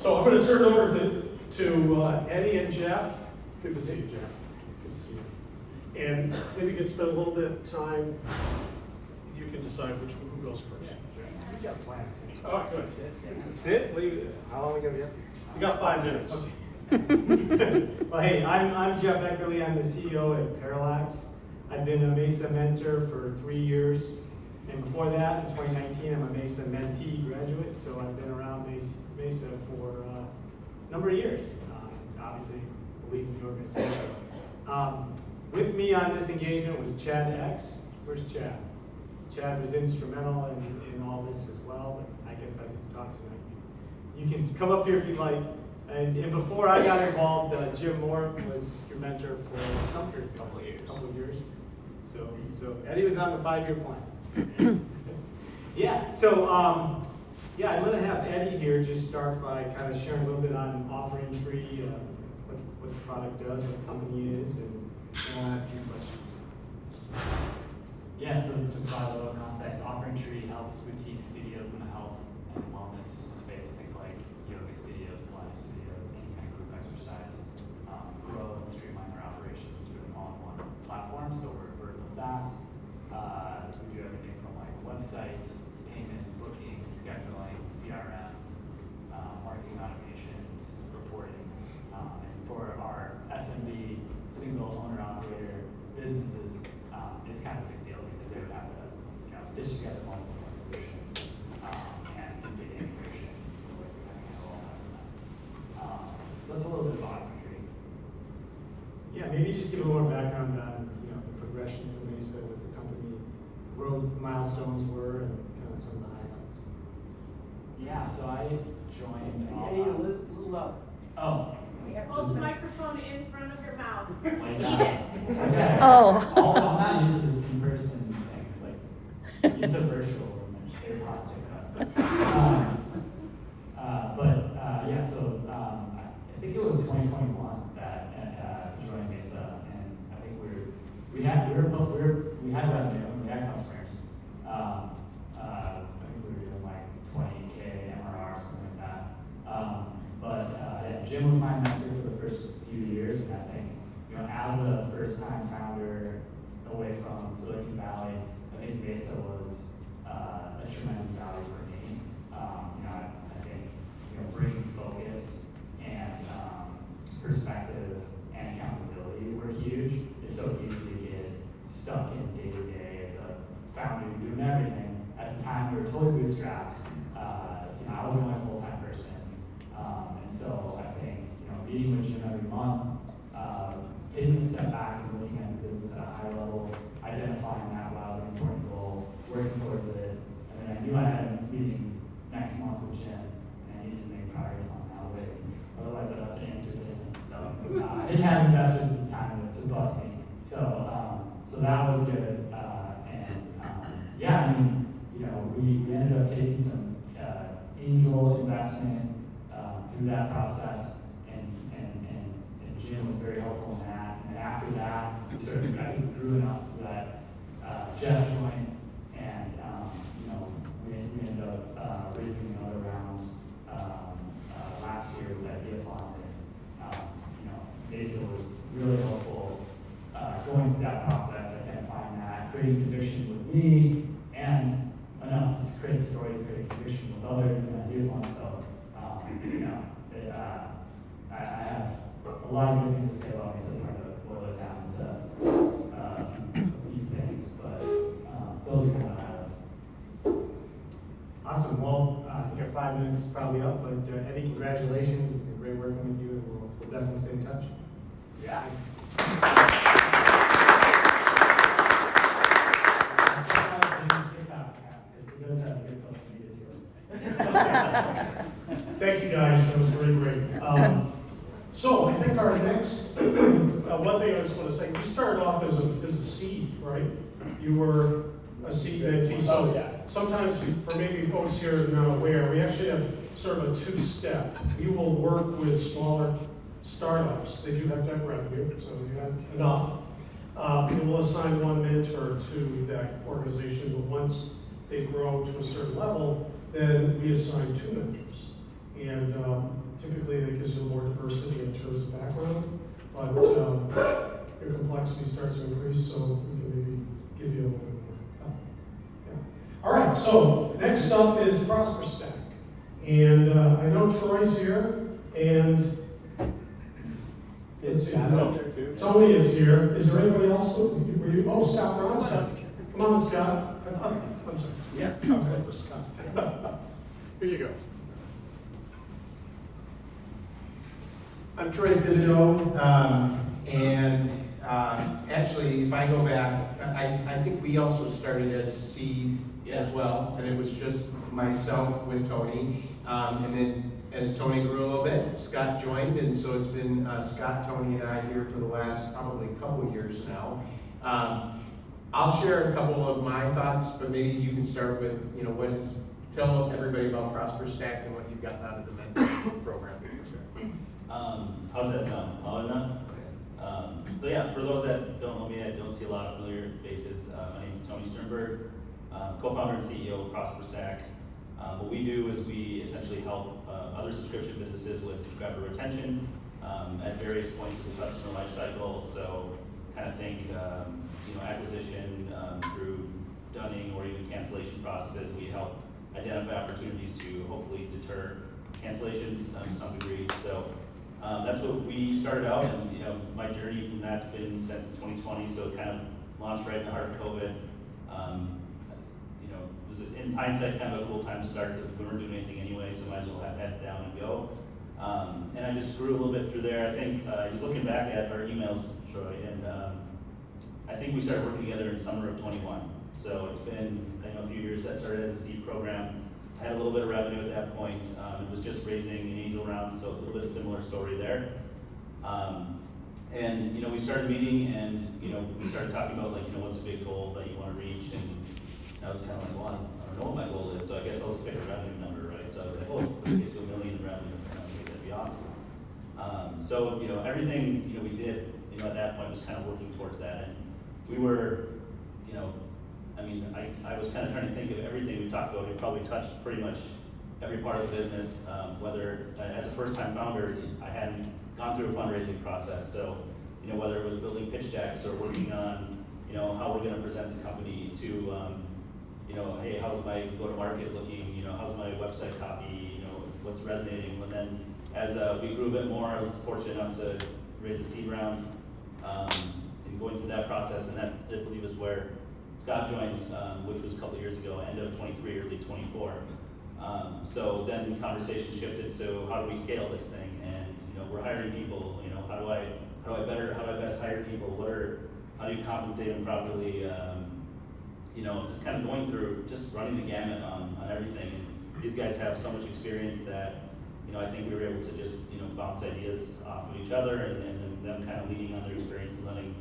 So I'm going to turn it over to Eddie and Jeff. Good to see you, Jeff. Good to see you. And maybe you can spend a little bit of time. You can decide who goes first. You got a plan. Oh, good. Sit? How long are we going to be up here? You got 5 minutes. Okay. Well, hey, I'm Jeff Eckerly. I'm the CEO at Parallax. I've been a MESA mentor for 3 years. And before that, in 2019, I'm a MESA mentee graduate. So I've been around MESA for a number of years. Obviously, believe in the organization. With me on this engagement was Chad X. Where's Chad? Chad was instrumental in all this as well, but I guess I get to talk tonight. You can come up here if you'd like. And before I got involved, Jim Moore was your mentor for some period, a couple of years. So Eddie was on the 5-year plan. Yeah, so I'm going to have Eddie here just start by kind of sharing a little bit on OfferingTree, what the product does, what the company is, and I'll have a few questions. Yeah, so to provide a little context, OfferingTree helps boutique studios in the health and wellness space, think like yoga studios, Pilates studios, any kind of group exercise, grow and streamline their operations through an all-in-one platform. So we're vertical SaaS. We do everything from like websites, payments, booking, scheduling, CRM, marketing automations, reporting. And for our SMB, single owner operator businesses, it's kind of a big deal because they would have to, stitch together multiple point solutions and do big integrations. So like we kind of handle all that. So that's a little bit of OfferingTree. Yeah, maybe just give a little more background on the progression from MESA, what the company growth milestones were, and kind of some of the highlights. Yeah, so I joined. A little up. Oh. Hold the microphone in front of your mouth. Like Eat that. it. Okay. Oh. I'm not used to this in-person thing. It's like, used to virtual and then AirPods pick it up. Yeah, so I think it was 2021 that joined MESA, and I think we had revenue, we had customers. I think we were doing like 20K MRR, something like that. Jim was my mentor for the first few years, and I think, as a first-time founder away from Silicon Valley, I think MESA was a tremendous value for me. I think, bringing focus and perspective and accountability were huge. It's so easy to get stuck in day-to-day as a founder doing everything. At the time, we were totally bootstrapped. I was the only full-time person. And so I think, meeting with Jim every month, taking a step back and looking at the business at a high level, identifying that wildly important goal, working towards it, and then I knew I had a meeting next month with Jim, and I needed to make progress on that way. Otherwise, I'd have to answer to him. So I didn't have investors at the time to bust me. So that was good. We ended up taking some angel investment through that process, and Jim was very helpful in that. And after that, we sort of, I think, grew enough so that Jeff joined, and we ended up raising another round last year with that gift fund. MESA was really helpful going through that process, identifying that, creating conviction with me, and enough to create a story to create conviction with others in that gift fund. So I have a lot of good things to say about MESA. It's hard to boil it down to a few things, but those are kind of highlights. Awesome. Well, I think our 5 minutes is probably up, but Eddie, congratulations. It's been great working with you, and we'll definitely stay in touch. Yeah. Thanks. Thank you, guys. That was really great. So I think our next, one thing I just want to say, you started off as a seed, right? You were a seed mentee. So sometimes, for maybe folks here who are not aware, we actually have sort of a two-step. We will work with smaller startups. They do have to have revenue, so you have enough. We will assign one mentor to that organization, but once they grow to a certain level, then we assign 2 mentors. And to starts to increase, so we can maybe give you a little bit more help. Yeah. All right, so next up is ProsperStack. And I know Troy's here, and let's see, Tony is here. Is there anybody else? Were you? Oh, Scott Ronson. Come on, Scott. I'm sorry. Yeah. Okay, for Scott. Here you go. I'm Troy Thibodeau, and actually, if I go back, I think we also started as seed as well, and it was just myself with Tony, and then as Tony grew a little bit, Scott joined, and so it's been Scott, Tony, and I here for the last probably couple years now. I'll share a couple of my thoughts, but maybe you can start with, tell everybody about ProsperStack and what you've gotten out of the mentor program. How does that sound? Loud enough? Okay. So yeah, for those that don't know me, I don't see a lot of familiar faces. My name is Tony Sternberg, co-founder and CEO of ProsperStack. What we do is we essentially help other subscription businesses with subscriber retention at various points of the customer life cycle. So kind of think acquisition through dunning or even cancellation processes. We help identify opportunities to hopefully deter cancellations to some degree. So that's what we started out, and my journey from that's been since 2020. So it kind of launched right in the heart of COVID. It was in hindsight kind of a cool time to start because we weren't doing anything anyway, so might as well have heads down and go. And I just grew a little bit through there. I think just looking back at our emails, Troy, and I think we started working together in summer of 21. So it's been a few years. That started as a seed program. I had a little bit of revenue at that point. It was just raising an angel round, so a little bit of similar story there. And we started meeting, and we started talking about what's a big goal that you want to reach, and I was kind of like, well, I don't know what my goal is, so I guess I'll just pick a revenue number, right? So I was like, oh, let's get to $1 million in revenue. That'd be awesome. So everything we did at that point was kind of working towards that, and we were I was kind of trying to think of everything we talked about. We probably touched pretty much every part of the business. Whether as a first-time founder, I hadn't gone through a fundraising process, so whether it was building pitch decks or working on how we're going to present the company to hey, how's my go-to-market looking? How's my website copy? What's resonating? And then as we grew a bit more, I was fortunate enough to raise a seed round and going through that process, and that I believe is where Scott joined, which was a couple of years ago, end of 23, early 24. So then the conversation shifted. So how do we scale this thing? And we're hiring people. How do I best hire people? How do you compensate them properly? Just kind of going through, just running the gamut on everything. And these guys have so much experience that I think we were able to just bounce ideas off of each other, and then them kind of leading on their experience and letting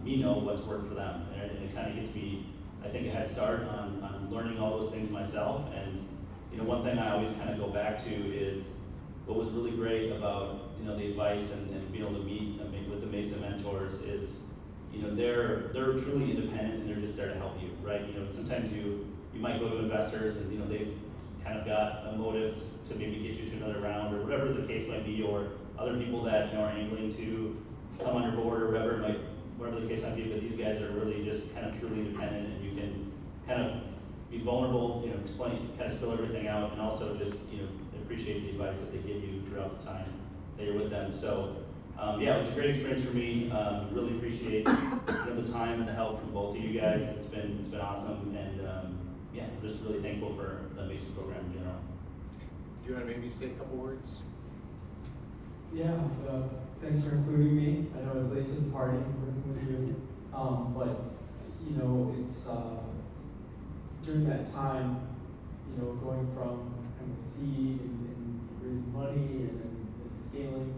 me know what's worked for them. And it kind of gets me, I think, a head start on learning all those things myself. And one thing I always kind of go back to is what was really great about the advice and being able to meet with the MESA mentors is they're truly independent, and they're just there to help you, right? Sometimes you might go to investors and they've kind of got a motive to maybe get you to another round or whatever the case might be, or other people that are angling to come on your board or whatever the case might be. But these guys are really just kind of truly independent, and you can kind of be vulnerable, explain, kind of spill everything out, and also just appreciate the advice that they give you throughout the time that you're with them. So it was a great experience for me. Really appreciate the time and the help from both of you guys. It's been awesome, and I'm just really thankful for the MESA program in general. Do you want to maybe say a couple words? Yeah, thanks for including me. I know I was late to the party working with you, but it's during that time, going from kind of seed and raising money and scaling,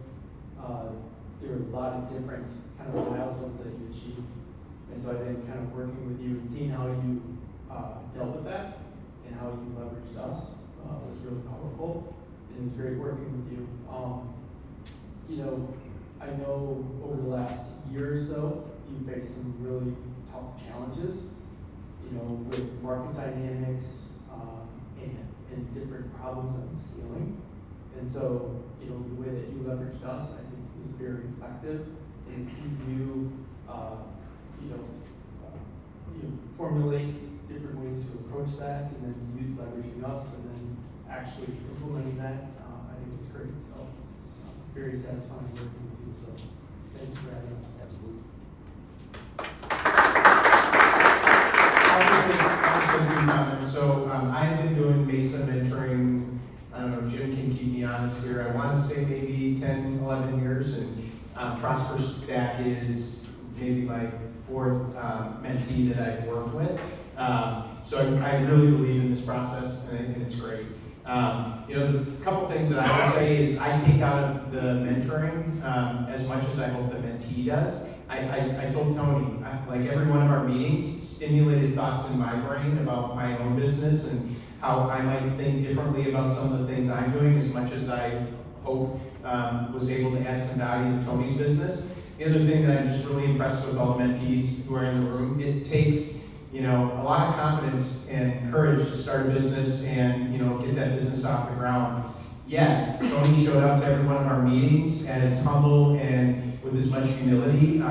there were a lot of different kind of milestones that you achieved, and so I think kind of working with you and seeing how you dealt with that and how you leveraged us was really powerful, and it was great working with you. I know over the last year or so, you faced some really tough challenges, with market dynamics and different problems on scaling. And so, the way that you leveraged us, I think, was very effective. And to see you formulate different ways to approach that, and then you leveraging us, and then actually implementing that, I think it's great. So very satisfying working with you. So thanks for having us. Absolutely. So I've been doing MESA mentoring, I don't know, Jim can keep me honest here, I want to say maybe 10, 11 years, and ProsperStack is maybe my fourth mentee that I've worked with. So I really believe in this process, and I think it's great. The couple things that I would say is I take out of the mentoring as much as I hope the mentee does. I told Tony, like every one of our meetings stimulated thoughts in my brain about my own business and how I might think differently about some of the things I'm doing, as much as I hope was able to add some value to Tony's business. The other thing that I'm just really impressed with all the mentees who are in the room, it takes a lot of confidence and courage to start a business and get that business off the ground. Yeah, Tony showed up to every one of our meetings as humble and with as much humility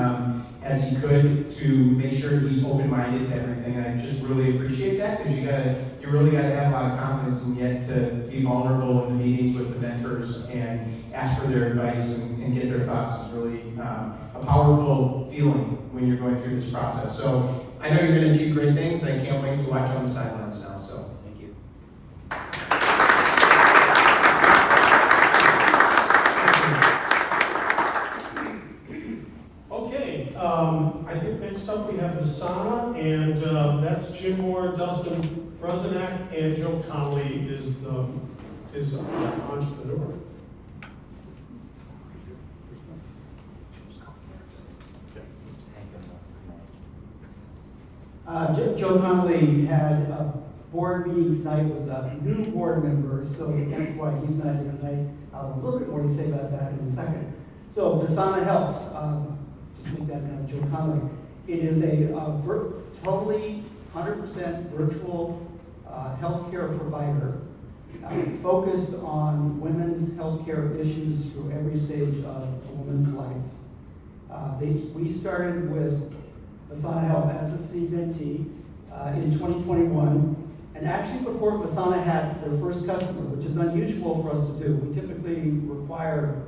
as he could to make sure he's open-minded to everything. And I just really appreciate that, because you really got to have a lot of confidence, and yet to be vulnerable in the meetings with the mentors and ask for their advice and get their thoughts is really a powerful feeling when you're going through this process. So I know you're going to achieve great things. I can't wait to watch on the sidelines now. So thank you. Okay, I think next up we have Visana, and that's Jim Moore, Dustin Brusanak, and Joe Connolly is the entrepreneur. Joe Connolly had a board meeting tonight with a new board member, so that's why he's not here tonight. I'll have a little bit more to say about that in a second. So Visana Helps, just think that now, Joe Connolly. It is a totally 100% virtual healthcare provider focused on women's healthcare issues through every stage of a woman's life. We started with Visana Help as a seed mentee in 2021, and actually before Visana had their first customer, which is unusual for us to do. We typically require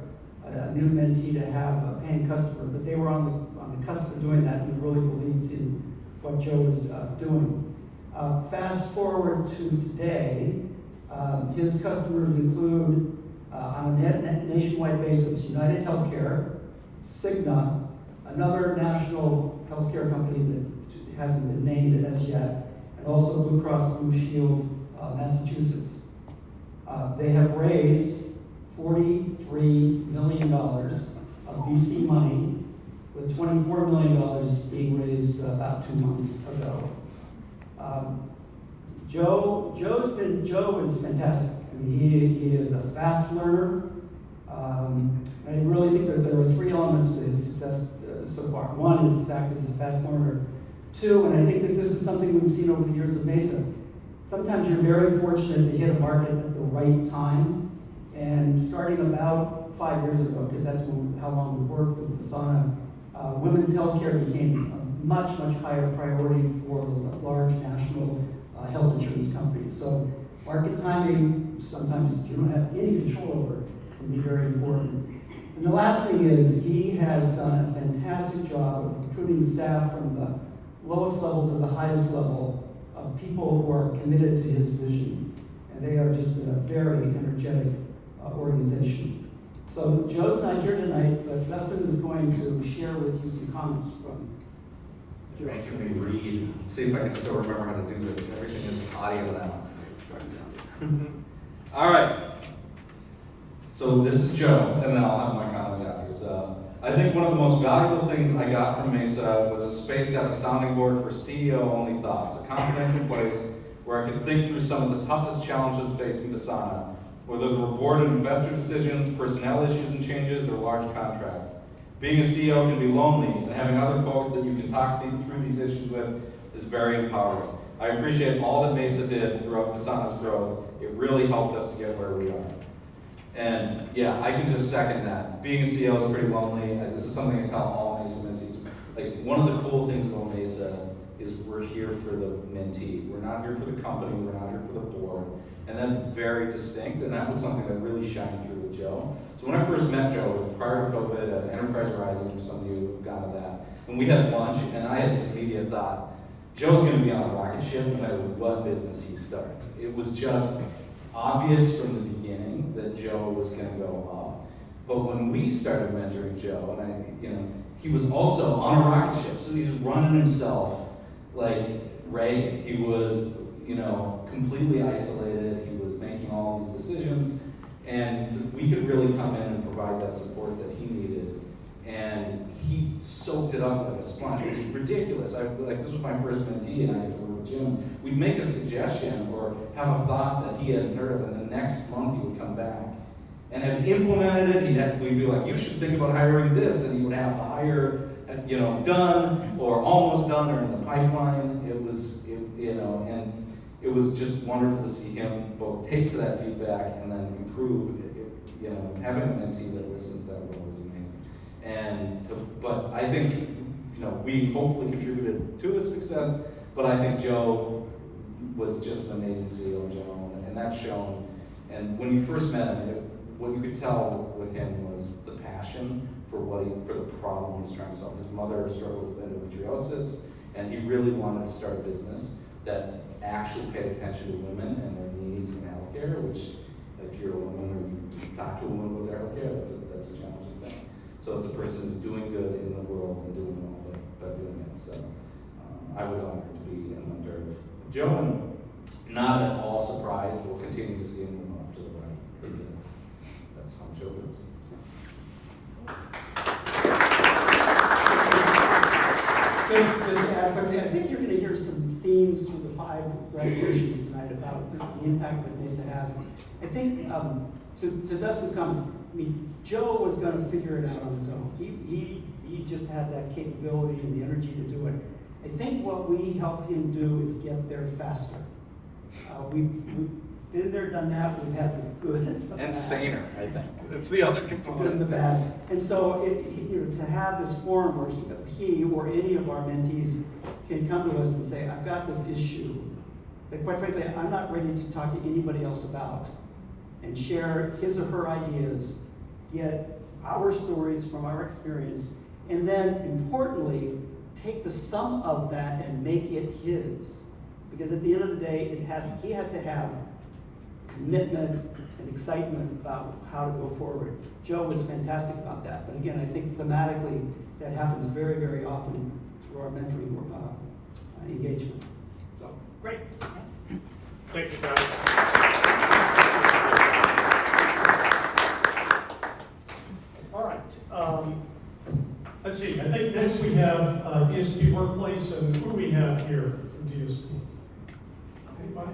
a new mentee to have a paying customer, but they were on the cusp of doing that, and we really believed in what Joe was doing. Fast forward to today, his customers include, on a nationwide basis, United Healthcare, Cigna, another national healthcare company that hasn't been named as yet, and also Blue Cross Blue Shield, Massachusetts. They have raised $43 million of VC money, with $24 million being raised about 2 months ago. Joe is fantastic. I mean, he is a fast learner. I really think that there are 3 elements to his success so far. One is the fact that he's a fast learner. 2, and I think that this is something we've seen over the years of MESA. Sometimes you're very fortunate to hit a market at the right time. And starting about 5 years ago, because that's how long we've worked with Visana, women's healthcare became a much, much higher priority for the large national health insurance companies. So market timing, sometimes you don't have any control over it, can be very important. And the last thing is, he has done a fantastic job of recruiting staff from the lowest level to the highest level of people who are committed to his vision. And they are just a very energetic organization. So Joe's not here tonight, but Dustin is going to share with you some comments from Joe. Making me read. See if I can still remember how to do this. Everything is audio now. All right. So this is Joe, and then I'll have my comments after. So I think one of the most valuable things I got from MESA was a space to have a sounding board for CEO-only thoughts, a confidential place where I could think through some of the toughest challenges facing Visana, whether they were board and investor decisions, personnel issues and changes, or large contracts. Being a CEO can be lonely, and having other folks that you can talk through these issues with is very empowering. I appreciate all that MESA did throughout Visana's growth. It really helped us to get where we are. And yeah, I can just second that. Being a CEO is pretty lonely. This is something I tell all MESA mentees. like, one of the cool things about MESA is we're here for the mentee. We're not here for the company, we're not here for the board. And that's very distinct, and that was something that really shined through with Joe. So when I first met Joe, it was prior to COVID at Enterprise Rising, for some of you who've gone to that. And we had lunch, and I had this immediate thought, Joe's gonna be on a rocket ship no matter what business he starts. It was just obvious from the beginning that Joe was gonna go up. But when we started mentoring Joe, and he was also on a rocket ship, so he was running himself like Reagan. He was, completely isolated. He was making all these decisions, and we could really come in and provide that support that he needed. And he soaked it up like a sponge. It was ridiculous. This was my first mentee, and I had to work with Jim. We'd make a suggestion or have a thought that he hadn't heard of, and the next month he would come back and have implemented it. We'd be like, you should think about hiring this, and he would have the hire, done or almost done or in the pipeline. And it was just wonderful to see him both take to that feedback and then improve. Having a mentee that listens that well was amazing. But I think, we hopefully contributed to his success, but I think Joe was just an amazing CEO in general, and that's shown. And when you first met him, what you could tell with him was the passion for the problem he was trying to solve. His mother struggled with endometriosis, and he really wanted to start a business that actually paid attention to women and their needs in healthcare, which, if you're a woman or you talk to a woman with their healthcare, that's a challenging thing. So it's a person who's doing good in the world and doing well by doing it. So I was honored to be a mentor of Joe, and not at all surprised. We'll continue to see him move up to the right, because that's how Joe goes. Just to add quickly, I think you're going to hear some themes through the 5 graduations tonight about the impact that MESA has. I think, to Dustin's comments, Joe was going to figure it out on his own. He just had that capability and the energy to do it. I think what we help him do is get there faster. We've been there, done that. We've had the good and saner, I think. It's the other good component. and the bad. And so to have this forum where he or any of our mentees can come to us and say, I've got this issue that, quite frankly, I'm not ready to talk to anybody else about, and share his or her ideas, get our stories from our experience, and then, importantly, take the sum of that and make it his. Because at the end of the day, he has to have commitment and excitement about how to go forward. Joe was fantastic about that. But again, I think thematically, that happens very, very often through our mentoring engagements. So, great. Thank you, guys. All right. Let's see. I think next we have DSP Workplace, and who do we have here from DSP? Anybody?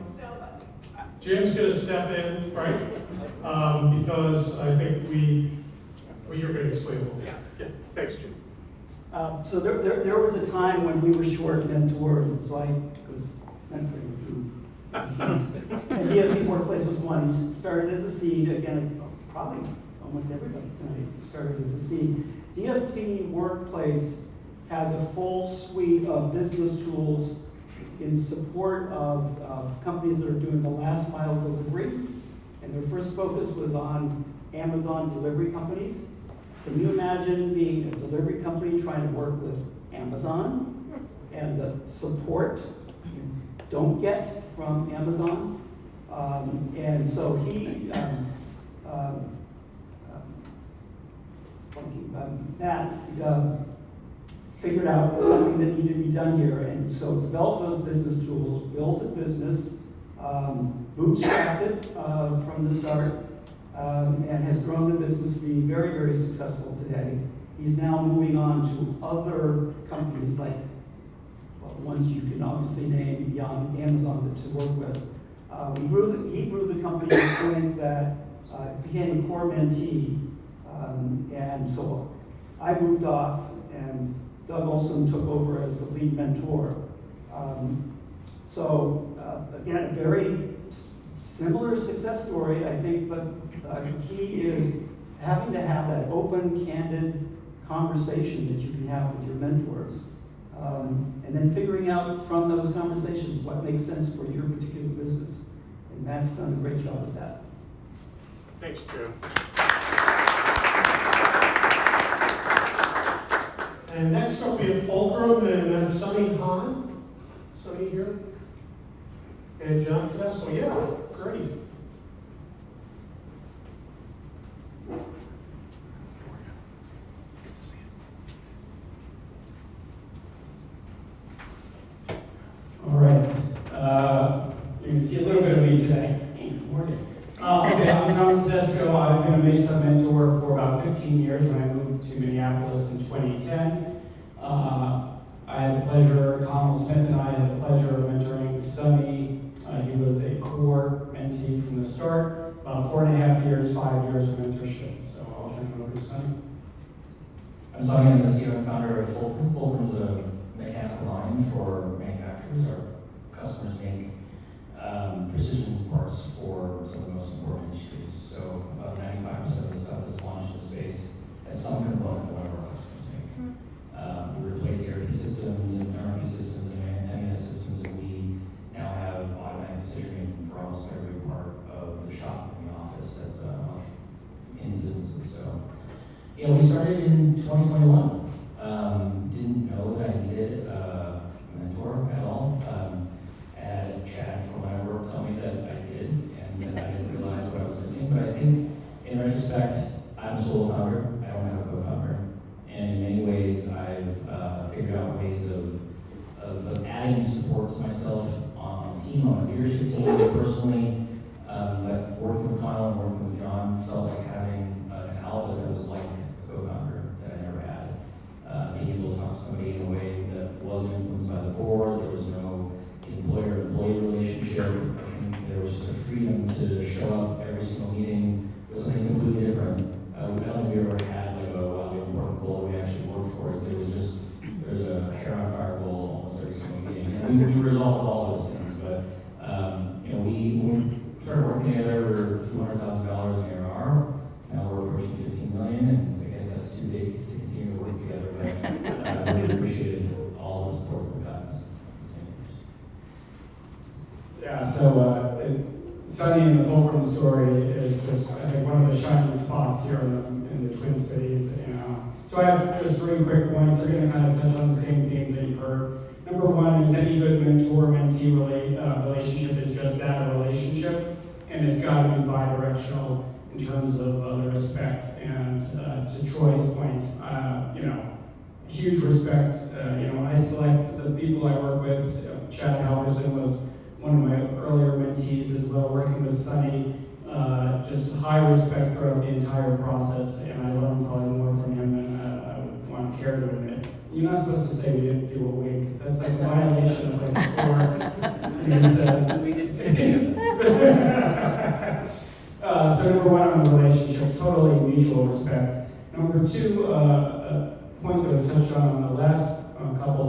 Jim's going to step in, right? Because I think you're going to explain a little bit. Yeah. Thanks, Jim. So there was a time when we were short mentors, so I was mentoring through teams. And DSP Workplace was one. We started as a seed, again, probably almost everybody tonight started as a seed. DSP Workplace has a full suite of business tools in support of companies that are doing the last mile delivery. And their first focus was on Amazon delivery companies. Can you imagine being a delivery company trying to work with Amazon and the support you don't get from Amazon? And so Matt figured out something that needed to be done here, and so developed those business tools, built a business, bootstrapped it from the start, and has grown the business to be very, very successful today. He's now moving on to other companies like ones you can obviously name beyond Amazon to work with. He grew the company to the point that it became a core mentee, and so I moved off, and Doug Olson took over as the lead mentor. Again, a very similar success story, I think, but the key is having to have that open, candid conversation that you can have with your mentors. And then figuring out from those conversations what makes sense for your particular business. And Matt's done a great job with that. Thanks, Jim. And next up we have Fulcrum and then Sunny Hahn. Sunny here. And John Tedesco. Yeah, great. All right. You can see a little bit of me today. Hey, good morning. Okay, I'm John Tedesco. I've been a MESA mentor for about 15 years when I moved to Minneapolis in 2010. I had the pleasure, Connolly Smith and I had the pleasure of mentoring Sonny. He was a core mentee from the start. About 4.5 years, 5 years of mentorship. So I'll turn it over to Sonny. I'm Sonny, I'm the CEO and founder of Fulcrum. Fulcrum is a mechanical line for manufacturers. Our customers make precision parts for some of the most important industries. So about 95% of the stuff that's launched in the space has some component that one of our customers make. We replace ERP systems and ERP systems and MES systems, and we now have automatic decision making for almost every part of the shop in the office that's in these businesses. So, we started in 2021. Didn't know that I needed a mentor at all. Had Chad from my work tell me that I did, and that I didn't realize what I was missing. But I think, in retrospect, I'm a solo founder. I don't have a co-founder, and in many ways, I've figured out ways of adding support to myself on the team, on the leadership team, personally. But working with Connolly and working with John felt like having an outlet that was like a co-founder that I never had. Being able to talk to somebody in a way that wasn't influenced by the board, there was no employer-employee relationship. I think there was just a freedom to show up every single meeting with something completely different. I don't think we ever had like a wildly important goal we actually worked towards. There's a hair on fire goal almost every single meeting. And we resolved all those things, but when we started working together, we were $200,000 in ARR. Now we're approaching 15 million, and I guess that's too big to continue to work together. But I really appreciated all the support that we got this years. Yeah, so Sonny and the Fulcrum story is just, I think, one of the shining spots here in the Twin Cities. So I have just 3 quick points. They're going to kind of touch on the same things that you've heard. Number one is any good mentor-mentee relationship is just that, a relationship, and it's got to be bi-directional in terms of the respect. And to Troy's point, huge respect. When I select the people I work with, Chad Halverson was one of my earlier mentees as well, working with Sonny. Just high respect throughout the entire process, and I learned probably more from him than I would want to care to admit. You're not supposed to say we didn't do a wink. That's like a violation of like the core. We did 15 of them. So number one on the relationship, totally mutual respect. Number two, a point that was touched on the last couple.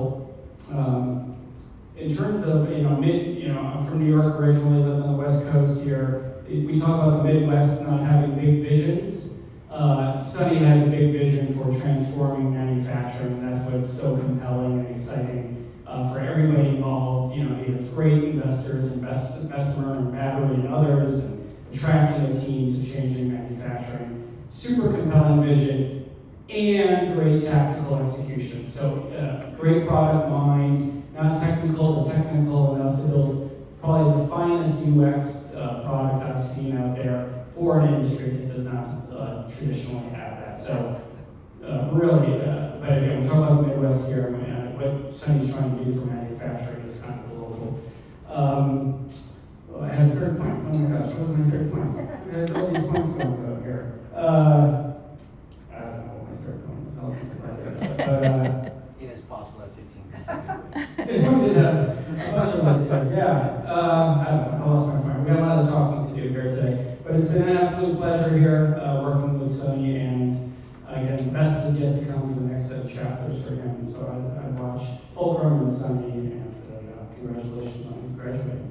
In terms of I'm from New York originally, lived on the West Coast here. We talk about the Midwest not having big visions. Sonny has a big vision for transforming manufacturing, and that's what's so compelling and exciting for everybody involved. He has great investors, Bessemer and Battery and others, and attracting a team to changing manufacturing. Super compelling vision and great tactical execution. So great product mind, not technical, but technical enough to build probably the finest UX product I've seen out there for an industry that does not traditionally have that. So really, but again, we talk about the Midwest here, and what Sonny's trying to do for manufacturing is kind of global. I had a third point. Oh my gosh, what was my third point? I had all these points going on here. I don't know what my third point was. I'll think about it. But, it is possible at 15 consecutive. we did a bunch of that stuff. Yeah. I don't know. I lost my point. We got a lot of talking to do here today. But it's been an absolute pleasure here working with Sonny, and again, the best is yet to come for the next set of chapters for him. So I watch Fulcrum and Sonny, and congratulations on graduating.